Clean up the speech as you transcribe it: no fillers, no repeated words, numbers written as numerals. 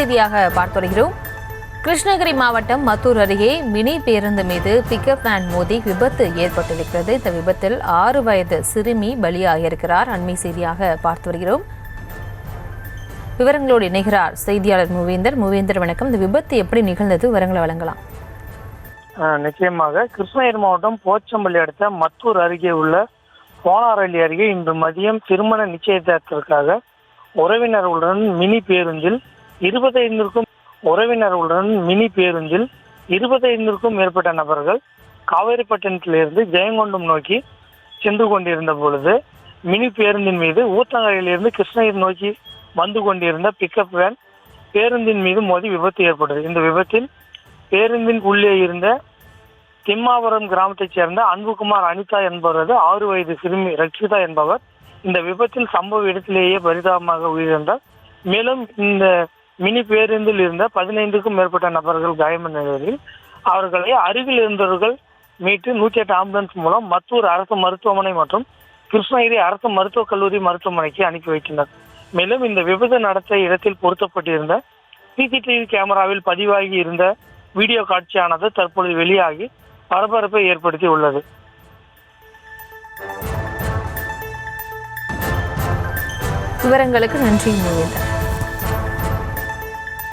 செய்தியாக பார்த்து வருகிறோம். கிருஷ்ணகிரி மாவட்டம் மத்தூர் அருகே மினி பேருந்து மீது பிக்கப் வேன் மோதி விபத்து ஏற்பட்டிருக்கிறது. இந்த விபத்தில் 6 வயது சிறுமி பலியாகியிருக்கிறார். அண்மை செய்தியாக பார்த்து வருகிறோம். விவரங்களோடு இணைகிறார் செய்தியாளர் மூவேந்தர். வணக்கம். இந்த விபத்து எப்படி நிகழ்ந்தது? விவரங்களை வழங்கலாம். நிச்சயமாக கிருஷ்ணகிரி மாவட்டம் போச்சம்பள்ளி அடுத்த மத்தூர் அருகே உள்ள போனாரள்ளி அருகே இன்று மதியம் திருமண நிச்சயதார்த்தத்திற்காக உறவினர்களுடன் மினி பேருந்தில் 25க்கும் மேற்பட்ட நபர்கள் காவேரிப்பட்டினத்திலிருந்து ஜெயங்கொண்டம் நோக்கி சென்று கொண்டிருந்த பொழுது மினி பேருந்தின் மீது ஊத்தங்கரையிலிருந்து கிருஷ்ணகிரி நோக்கி வந்து கொண்டிருந்த பிக்கப் வேன் பேருந்தின் மீது மோதி விபத்து ஏற்பட்டது. இந்த விபத்தில் பேருந்தின் உள்ளே இருந்த திம்மாபுரம் கிராமத்தைச் சேர்ந்த அன்புகுமார் அனிதா என்பவரது 6 வயது சிறுமி ரக்ஷிதா என்பவர் இந்த விபத்தில் சம்பவ இடத்திலேயே பரிதாபமாக உயிரிழந்தார். மேலும் இந்த மினி பேருந்தில் இருந்த 15க்கும் மேற்பட்ட நபர்கள் காயமடைந்த நிலையில் அவர்களை அருகில் இருந்தவர்கள் மீட்டு 108 ஆம்புலன்ஸ் மூலம் மத்தூர் அரசு மருத்துவமனை மற்றும் கிருஷ்ணகிரி அரசு மருத்துவக் கல்லூரி மருத்துவமனைக்கு அனுப்பி வைத்தனர். மேலும் இந்த விபத்து நடத்த இடத்தில் பொருத்தப்பட்டிருந்த சிசிடிவி கேமராவில் பதிவாகி இருந்த வீடியோ காட்சியானது தற்பொழுது வெளியாகி பரபரப்பை ஏற்படுத்தி உள்ளது. விவரங்களுக்கு நன்றி மூவேந்தர்.